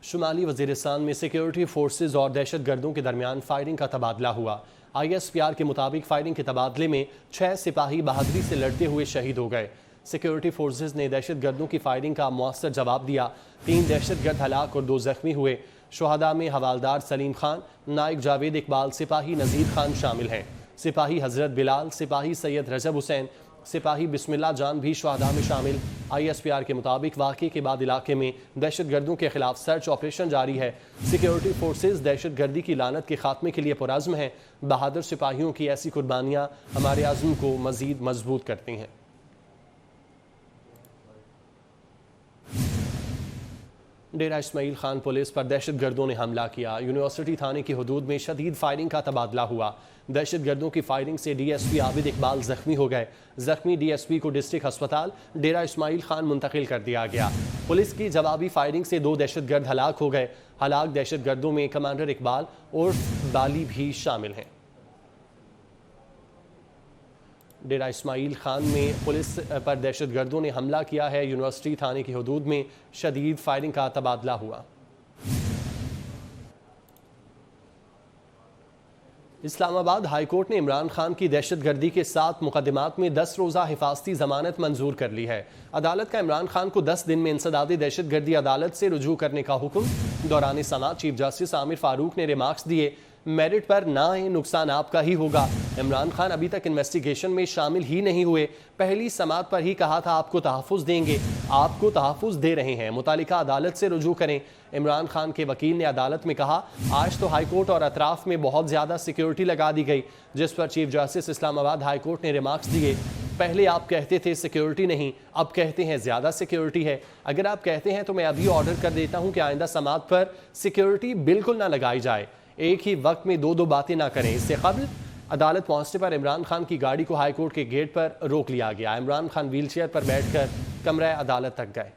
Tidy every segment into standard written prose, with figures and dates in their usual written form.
شمالی وزیرستان میں security forces اور دہشت گردوں کے درمیان فائرنگ کا تبادلہ ہوا۔ ISPR کے مطابق فائرنگ کے تبادلے میں 6 سپاہی بہادری سے لڑتے ہوئے شہید ہو گئے۔ سیکیورٹی فورسز نے دہشت گردوں کی فائرنگ کا مؤثر جواب دیا۔ 3 دہشت گرد ہلاک اور 2 زخمی ہوئے۔ شہداء میں حوالدار سلیم خان، نائک جاوید اقبال، سپاہی نذیر خان شامل ہیں۔ سپاہی حضرت بلال، سپاہی سید رجب حسین، سپاہی بسم اللہ جان بھی شہداء میں شامل۔ ISPR کے مطابق واقعے کے بعد علاقے میں دہشت گردوں کے خلاف سرچ آپریشن جاری ہے۔ سیکیورٹی فورسز دہشت گردی کی لعنت کے خاتمے کے لیے پرعزم ہیں۔ بہادر سپاہیوں کی ایسی قربانیاں ہمارے عزم کو مزید مضبوط کرتی ہیں۔ ڈیرہ اسماعیل خان پولیس پر دہشت گردوں نے حملہ کیا۔ یونیورسٹی تھانے کی حدود میں شدید فائرنگ کا تبادلہ ہوا۔ دہشت گردوں کی فائرنگ سے DSP عابد اقبال زخمی ہو گئے۔ زخمی DSP کو ڈسٹرکٹ ہسپتال ڈیرہ اسماعیل خان منتقل کر دیا گیا۔ پولیس کی جوابی فائرنگ سے 2 دہشت گرد ہلاک ہو گئے۔ ہلاک دہشت گردوں میں کمانڈر اقبال اور بالی بھی شامل ہیں۔ ڈیرہ اسماعیل خان میں پولیس پر دہشت گردوں نے حملہ کیا ہے۔ یونیورسٹی تھانے کی حدود میں شدید فائرنگ کا تبادلہ ہوا۔ اسلام آباد ہائی کورٹ نے عمران خان کی دہشت گردی کے 7 مقدمات میں 10 روزہ حفاظتی ضمانت منظور کر لی ہے۔ عدالت کا عمران خان کو 10 دن میں انسداد دہشت گردی عدالت سے رجوع کرنے کا حکم۔ دوران سماعت چیف جسٹس عامر فاروق نے ریمارکس دیے، میرٹ پر نہ آئیں، نقصان آپ کا ہی ہوگا۔ عمران خان ابھی تک انویسٹیگیشن میں شامل ہی نہیں ہوئے۔ پہلی سماعت پر ہی کہا تھا آپ کو تحفظ دیں گے، آپ کو تحفظ دے رہے ہیں، متعلقہ عدالت سے رجوع کریں۔ عمران خان کے وکیل نے عدالت میں کہا، آج تو ہائی کورٹ اور اطراف میں بہت زیادہ سیکیورٹی لگا دی گئی، جس پر چیف جسٹس اسلام آباد ہائی کورٹ نے ریمارکس دیے، پہلے آپ کہتے تھے سیکیورٹی نہیں، اب کہتے ہیں زیادہ سیکیورٹی ہے۔ اگر آپ کہتے ہیں تو میں ابھی آرڈر کر دیتا ہوں کہ آئندہ سماعت پر سیکیورٹی بالکل نہ لگائی جائے، ایک ہی وقت میں 2 باتیں نہ کریں۔ اس سے قبل عدالت پہنچنے پر عمران خان کی گاڑی کو ہائی کورٹ کے گیٹ پر روک لیا گیا۔ عمران خان ویل چیئر پر بیٹھ کر کمرہ عدالت تک گئے۔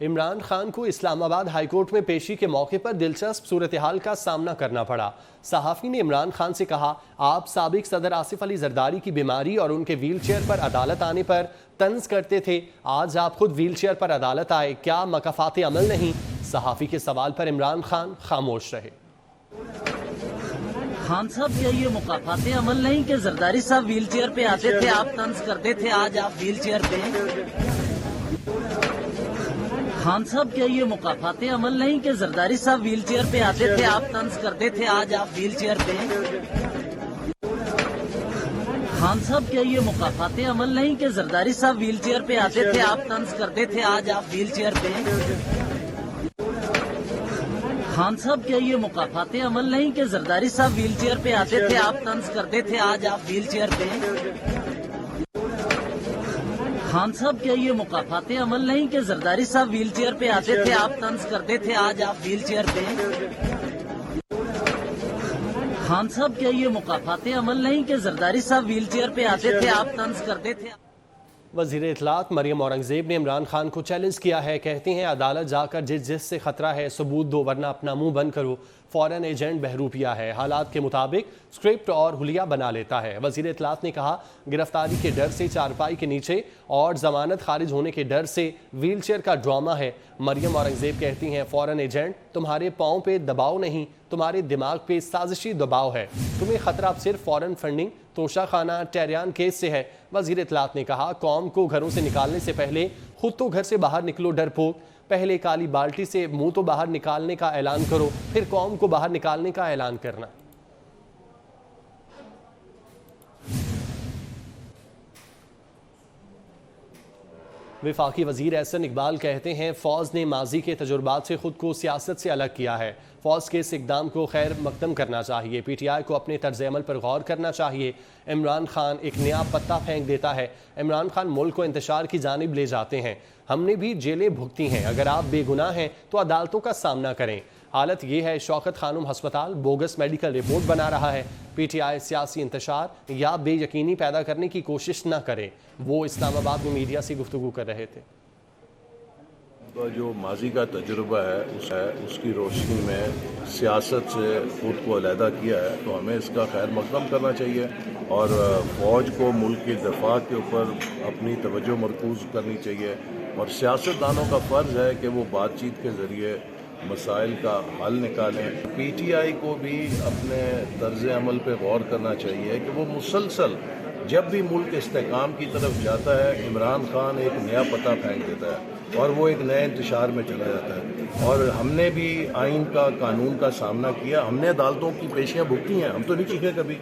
عمران خان کو اسلام آباد ہائی کورٹ میں پیشی کے موقع پر دلچسپ صورتحال کا سامنا کرنا پڑا۔ صحافی نے عمران خان سے کہا، آپ سابق صدر آصف علی زرداری کی بیماری اور ان کے ویل چیئر پر عدالت آنے پر طنز کرتے تھے، آج آپ خود ویل چیئر پر عدالت آئے، کیا مکافات عمل نہیں؟ صحافی کے سوال پر عمران خان خاموش رہے۔ خان صاحب کیا یہ مکافات عمل نہیں کہ زرداری صاحب ویل چیئر پہ آتے تھے، آپ طنز کرتے تھے، آج آپ ویل چیئر پہ ہیں؟ خان صاحب کیا یہ مکافات عمل نہیں کہ زرداری صاحب ویل چیئر پہ آتے تھے، آپ طنز کرتے تھے، آج آپ ویل چیئر پہ ہیں؟ خان صاحب کیا یہ مکافات عمل نہیں کہ زرداری صاحب ویل چیئر پہ آتے تھے، آپ طنز کرتے تھے، آج آپ ویل چیئر پہ ہیں؟ خان صاحب کیا یہ مکافات عمل نہیں کہ زرداری صاحب ویل چیئر پہ آتے تھے، آپ طنز کرتے تھے، آج آپ ویل چیئر پہ ہیں؟ خان صاحب کیا یہ مکافات عمل نہیں کہ زرداری صاحب ویل چیئر پہ آتے تھے، آپ طنز کرتے تھے، آج آپ ویل چیئر پہ ہیں؟ خان صاحب کیا یہ مکافات عمل نہیں کہ زرداری صاحب ویل چیئر پہ آتے تھے، آپ طنز کرتے تھے؟ وزیر اطلاعات مریم اورنگزیب نے عمران خان کو چیلنج کیا ہے، کہتے ہیں عدالت جا کر جس سے خطرہ ہے ثبوت دو ورنہ اپنا منہ بند کرو۔ فورن ایجنٹ بہروپیہ ہے، حالات کے مطابق اسکرپٹ اور حلیہ بنا لیتا ہے۔ وزیر اطلاعات نے کہا، گرفتاری کے ڈر سے چارپائی کے نیچے اور ضمانت خارج ہونے کے ڈر سے ویل چیئر کا ڈرامہ ہے۔ مریم اورنگزیب کہتی ہیں، فورن ایجنٹ تمہارے پاؤں پہ دباؤ نہیں، تمہارے دماغ پہ سازشی دباؤ ہے، تمہیں خطرہ اب صرف فورن فنڈنگ توشہ خانہ ٹیریان کیس سے ہے۔ وزیر اطلاعات نے کہا، قوم کو گھروں سے نکالنے سے پہلے خود تو گھر سے باہر نکلو ڈرپوک، پہلے کالی بالٹی سے منہ تو باہر نکالنے کا اعلان کرو، پھر قوم کو باہر نکالنے کا اعلان کرنا۔ وفاقی وزیر احسن اقبال کہتے ہیں، فوج نے ماضی کے تجربات سے خود کو سیاست سے الگ کیا ہے، فوج کے اس اقدام کو خیر مقدم کرنا چاہیے، پی ٹی آئی کو اپنے طرز عمل پر غور کرنا چاہیے۔ عمران خان ایک نیا پتہ پھینک دیتا ہے، عمران خان ملک کو انتشار کی جانب لے جاتے ہیں، ہم نے بھی جیلیں بھگتی ہیں، اگر آپ بے گناہ ہیں تو عدالتوں کا سامنا کریں۔ حالت یہ ہے، شوکت خانم ہسپتال بوگس میڈیکل رپورٹ بنا رہا ہے، پی ٹی آئی سیاسی انتشار یا بے یقینی پیدا کرنے کی کوشش نہ کرے۔ وہ اسلام آباد میں میڈیا سے گفتگو کر رہے تھے۔ جو ماضی کا تجربہ ہے اس کی روشنی میں سیاست سے خود کو علیحدہ کیا ہے، تو ہمیں اس کا خیر مقدم کرنا چاہیے اور فوج کو ملک کے دفاع کے اوپر اپنی توجہ مرکوز کرنی چاہیے، اور سیاستدانوں کا فرض ہے کہ وہ بات چیت کے ذریعے مسائل کا حل نکالیں۔ پی ٹی آئی کو بھی اپنے طرز عمل پہ غور کرنا چاہیے کہ وہ مسلسل جب بھی ملک استحکام کی طرف جاتا ہے، عمران خان ایک نیا پتہ پھینک دیتا ہے اور وہ ایک نئے انتشار میں چلا جاتا ہے۔ اور ہم نے بھی آئین کا، قانون کا سامنا کیا، ہم نے عدالتوں کی پیشیاں بھگتی ہیں، ہم تو نہیں چیخے کبھی،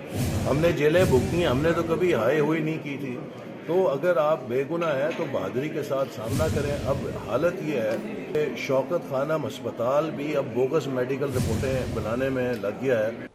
ہم نے جیلیں بھگتی ہیں، ہم نے تو کبھی ہائے ہوئی نہیں کی تھی۔ تو اگر آپ بے گناہ ہیں تو بہادری کے ساتھ سامنا کریں۔ اب حالت یہ ہے کہ شوکت خانم ہسپتال بھی اب بوگس میڈیکل رپورٹیں بنانے میں لگ گیا ہے۔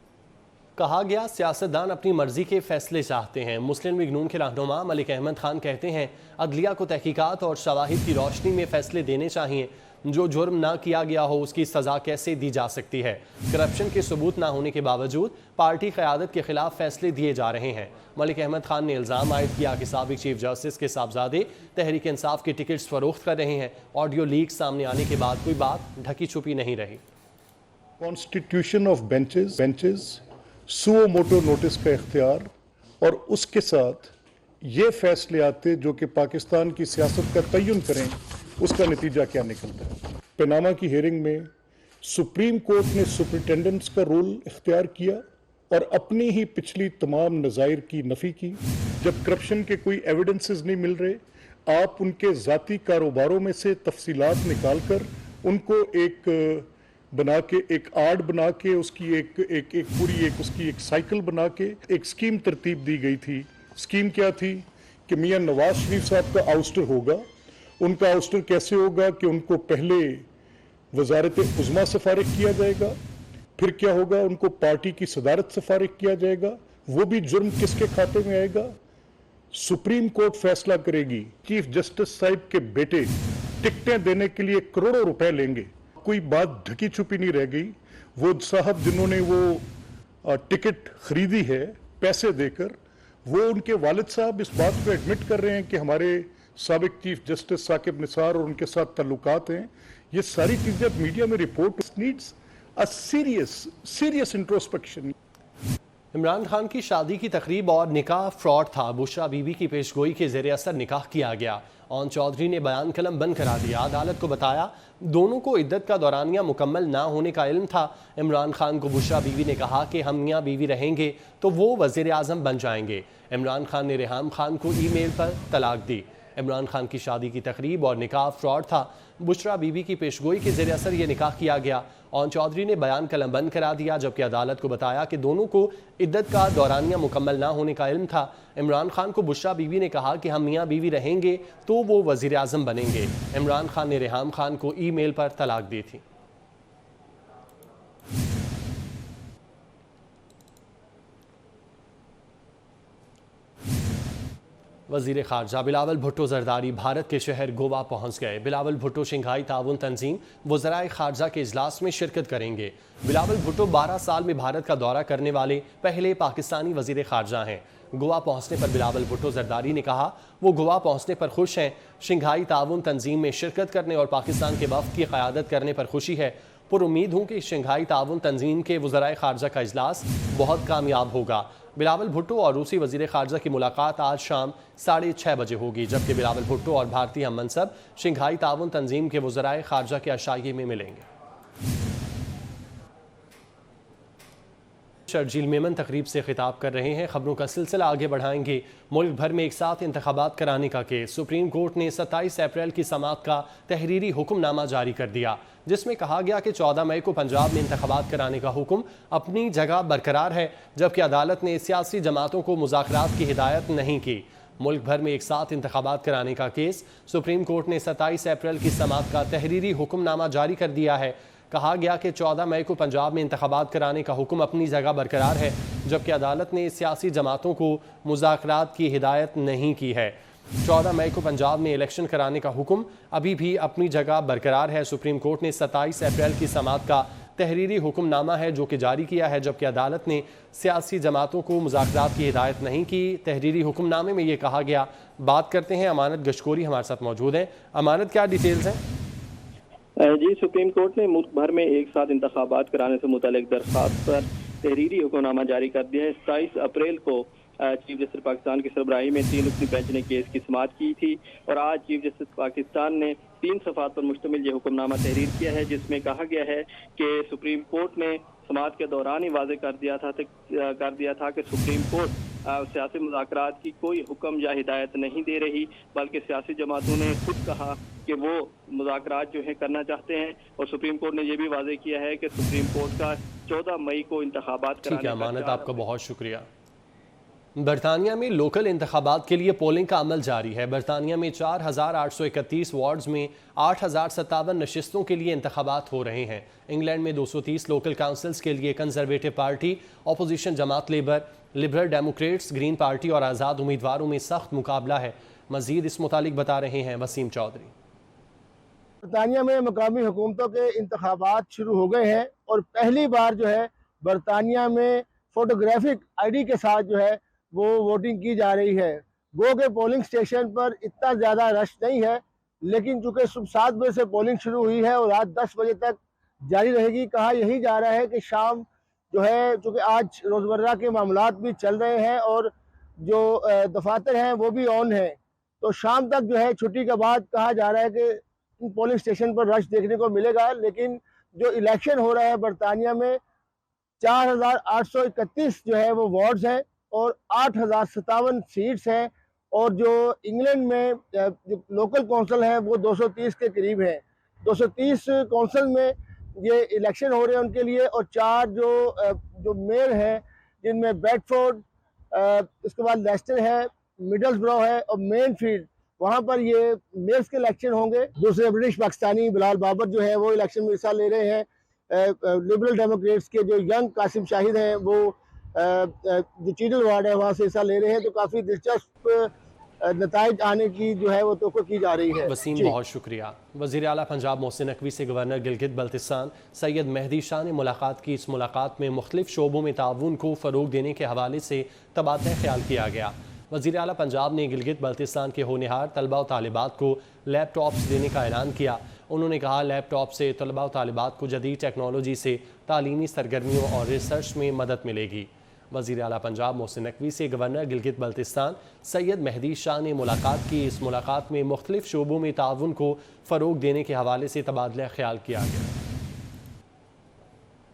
کہا گیا سیاستدان اپنی مرضی کے فیصلے چاہتے ہیں۔ مسلم لیگ نون کے رہنما ملک احمد خان کہتے ہیں عدلیہ کو تحقیقات اور شواہد کی روشنی میں فیصلے دینے چاہیے، جو جرم نہ کیا گیا ہو اس کی سزا کیسے دی جا سکتی ہے۔ کرپشن کے ثبوت نہ ہونے کے باوجود پارٹی قیادت کے خلاف فیصلے دیے جا رہے ہیں۔ ملک احمد خان نے الزام عائد کیا کہ سابق چیف جسٹس کے صاحبزادے تحریک انصاف کے ٹکٹس فروخت کر رہے ہیں۔ آڈیو لیک سامنے آنے کے بعد کوئی بات ڈھکی چھپی نہیں رہی۔ Constitution of benches suo motu notice کا اختیار اور اس کے ساتھ یہ فیصلے آتے جو کہ پاکستان کی سیاست کا تعین کریں، اس کا نتیجہ کیا نکلتا ہے۔ پیناما کی ہیئرنگ میں سپریم کورٹ نے سپرنٹینڈنٹس کا رول اختیار کیا اور اپنی ہی پچھلی تمام نظائر کی نفی کی۔ جب کرپشن کے کوئی ایویڈنسز نہیں مل رہے، آپ ان کے ذاتی کاروباروں میں سے تفصیلات نکال کر ان کو ایک بنا کے، ایک آرٹ بنا کے، اس کی ایک پوری اس کی ایک سائیکل بنا کے ایک سکیم ترتیب دی گئی تھی۔ سکیم کیا تھی کہ میاں نواز شریف صاحب کا آؤسٹر ہوگا۔ ان کا آؤسٹر کیسے ہوگا کہ ان کو پہلے وزارت عظمیٰ سے فارغ کیا جائے گا، پھر کیا ہوگا ان کو پارٹی کی صدارت سے فارغ کیا جائے گا۔ وہ بھی جرم کس کے کھاتے میں آئے گا؟ سپریم کورٹ فیصلہ کرے گی۔ چیف جسٹس صاحب کے بیٹے ٹکٹیں دینے کے لیے کروڑوں روپے لیں گے۔ کوئی بات ڈھکی چھپی نہیں رہ گئی۔ وہ صاحب جنہوں نے وہ ٹکٹ خریدی ہے پیسے دے کر، وہ ان کے والد صاحب اس بات کو ایڈمٹ کر رہے ہیں کہ ہمارے سابق چیف جسٹس ثاقب نثار اور ان کے ساتھ تعلقات ہیں۔ یہ ساری چیزیں اب میڈیا میں report needs a serious introspection۔ Imran Khan کی شادی کی تقریب اور نکاح فراڈ تھا۔ بشرا بی بی کی پیشگوئی کے زیر اثر نکاح کیا گیا۔ اون چودھری نے بیان قلم بند کرا دیا۔ عدالت کو بتایا دونوں کو عدت کا دورانیہ مکمل نہ ہونے کا علم تھا۔ عمران خان کو بشرا بی بی نے کہا کہ ہم میاں بیوی رہیں گے تو وہ وزیر اعظم بن جائیں گے۔ عمران خان نے ریحام خان کو ای میل پر طلاق دی۔ عمران خان کی شادی کی تقریب اور نکاح فراڈ تھا۔ بشرا بی بی کی پیشگوئی کے زیر اثر یہ نکاح کیا گیا۔ اون چودھری نے بیان قلم بند کرا دیا، جبکہ عدالت کو بتایا کہ دونوں کو عدت کا دورانیہ مکمل نہ ہونے کا علم تھا۔ عمران خان کو بشرا بی بی نے کہا کہ ہم میاں بیوی رہیں گے تو وہ وزیر اعظم بنیں گے۔ عمران خان نے ریحام خان کو ای میل پر طلاق دی تھی۔ وزیر خارجہ بلاول بھٹو زرداری بھارت کے شہر گوا پہنچ گئے۔ بلاول بھٹو شنگھائی تعاون تنظیم وزرائے خارجہ کے اجلاس میں شرکت کریں گے۔ بلاول بھٹو 12 سال میں بھارت کا دورہ کرنے والے پہلے پاکستانی وزیر خارجہ ہیں۔ گوا پہنچنے پر بلاول بھٹو زرداری نے کہا وہ گوا پہنچنے پر خوش ہیں۔ شنگھائی تعاون تنظیم میں شرکت کرنے اور پاکستان کے وفد کی قیادت کرنے پر خوشی ہے۔ پر امید ہوں کہ شنگھائی تعاون تنظیم کے وزرائے خارجہ کا اجلاس بہت کامیاب ہوگا۔ بلاول بھٹو اور روسی وزیر خارجہ کی ملاقات آج شام 6:30 بجے ہوگی، جبکہ بلاول بھٹو اور بھارتی ہم منصب شنگھائی تعاون تنظیم کے وزرائے خارجہ کے عشائیے میں ملیں گے۔ شرجیل میمن تقریب سے خطاب کر رہے ہیں۔ خبروں کا سلسلہ آگے بڑھائیں گے۔ ملک بھر میں ایک ساتھ انتخابات کرانے کا کیس۔ سپریم کورٹ نے 27 اپریل کی سماعت کا تحریری حکم نامہ جاری کر دیا، جس میں کہا گیا کہ 14 مئی کو پنجاب میں انتخابات کرانے کا حکم اپنی جگہ برقرار ہے، جبکہ عدالت نے سیاسی جماعتوں کو مذاکرات کی ہدایت نہیں کی۔ ملک بھر میں ایک ساتھ انتخابات کرانے کا کیس۔ سپریم کورٹ نے 27 اپریل کی سماعت کا تحریری حکم نامہ جاری کر دیا ہے۔ کہا گیا کہ 14 مئی کو پنجاب میں انتخابات کرانے کا حکم اپنی جگہ برقرار ہے، جبکہ عدالت نے سیاسی جماعتوں کو مذاکرات کی ہدایت نہیں کی ہے۔ 14 مئی کو پنجاب میں الیکشن کرانے کا حکم ابھی بھی اپنی جگہ برقرار ہے۔ سپریم کورٹ نے 27 اپریل کی سماعت کا تحریری حکم نامہ ہے جو کہ جاری کیا ہے، جبکہ عدالت نے سیاسی جماعتوں کو مذاکرات کی ہدایت نہیں کی۔ تحریری حکم نامے میں یہ کہا گیا۔ بات کرتے ہیں امانت گشکوری ہمارے ساتھ موجود ہیں۔ امانت، کیا ڈیٹیلز ہیں؟ جی، سپریم کورٹ نے ملک بھر میں ایک ساتھ انتخابات کرانے سے متعلق درخواست پر تحریری حکم نامہ جاری کر دیا ہے۔ 27 اپریل کو چیف جسٹس پاکستان کی سربراہی میں 3 رکنی بینچ نے کیس کی سماعت کی تھی، اور آج چیف جسٹس پاکستان نے 3 صفحات پر مشتمل یہ حکم نامہ تحریر کیا ہے، جس میں کہا گیا ہے کہ سپریم کورٹ نے سماعت کے دوران ہی واضح کر دیا تھا کہ سپریم کورٹ سیاسی مذاکرات کی کوئی حکم یا ہدایت نہیں دے رہی، بلکہ سیاسی جماعتوں نے خود کہا کہ وہ مذاکرات جو ہیں کرنا چاہتے ہیں، اور سپریم کورٹ نے یہ بھی واضح کیا ہے کہ سپریم کورٹ کا 14 مئی کو انتخابات ٹھیک ہے امانت، آپ کا بہت شکریہ۔ برطانیہ میں لوکل انتخابات کے لیے پولنگ کا عمل جاری ہے۔ برطانیہ میں 4831 وارڈز میں 8057 نشستوں کے لیے انتخابات ہو رہے ہیں۔ انگلینڈ میں 230 لوکل کاؤنسلز کے لیے کنزرویٹو پارٹی، اپوزیشن جماعت labour, liberal democrats, green party اور آزاد امیدواروں میں سخت مقابلہ ہے۔ مزید اس متعلق بتا رہے ہیں وسیم چودھری۔ برطانیہ میں مقامی حکومتوں کے انتخابات شروع ہو گئے ہیں، اور پہلی بار جو ہے برطانیہ میں فوٹوگرافک آئی ڈی کے ساتھ جو ہے وہ ووٹنگ کی جا رہی ہے۔ گو کے پولنگ سٹیشن پر اتنا زیادہ رش نہیں ہے، لیکن چونکہ صبح 7 بجے سے پولنگ شروع ہوئی ہے اور رات 10 بجے تک جاری رہے گی۔ کہا یہی جا رہا ہے کہ شام جو ہے، چونکہ آج روزمرہ کے معاملات بھی چل رہے ہیں اور جو دفاتر ہیں وہ بھی آن ہیں، تو شام تک جو ہے چھٹی کے بعد کہا جا رہا ہے کہ پولنگ سٹیشن پر رش دیکھنے کو ملے گا۔ لیکن جو الیکشن ہو رہا ہے برطانیہ میں 4831 جو ہے وہ وارڈز ہیں اور 8057 سیٹس ہیں، اور جو انگلینڈ میں جو لوکل کونسل ہیں وہ 230 کے قریب ہیں۔ 230 کونسل میں یہ الیکشن ہو رہے ہیں ان کے لیے، اور 4 جو میئر ہیں جن میں بیڈ فورڈ، اس کے بعد لیسٹر ہے، مڈلز برو ہے اور مین فیلڈ، وہاں پر یہ میئرز کے الیکشن ہوں گے۔ دوسرے برٹش پاکستانی بلال بابر جو ہے وہ الیکشن میں حصہ لے رہے ہیں۔ لبرل ڈیموکریٹس کے جو ینگ قاسم شاہد ہیں وہ جو چیڈل وارڈ ہے وہاں سے حصہ لے رہے ہیں، تو کافی دلچسپ نتائج آنے کی جو ہے وہ توقع کی جا رہی ہے۔ وسیم بہت شکریہ۔ وزیر اعلیٰ پنجاب محسن نقوی سے گورنر گلگت بلتستان سید مہدی شاہ نے ملاقات کی۔ اس ملاقات میں مختلف شعبوں میں تعاون کو فروغ دینے کے حوالے سے تبادلہ خیال کیا گیا۔ وزیر اعلیٰ پنجاب نے گلگت بلتستان کے ہونہار طلبہ و طالبات کو لیپ ٹاپس دینے کا اعلان کیا۔ انہوں نے کہا لیپ ٹاپ سے طلبہ و طالبات کو جدید ٹیکنالوجی سے تعلیمی سرگرمیوں اور ریسرچ میں مدد ملے گی۔ وزیر اعلیٰ پنجاب محسن نقوی سے گورنر گلگت بلتستان سید مہدی شاہ نے ملاقات کی۔ اس ملاقات میں مختلف شعبوں میں تعاون کو فروغ دینے کے حوالے سے تبادلہ خیال کیا گیا۔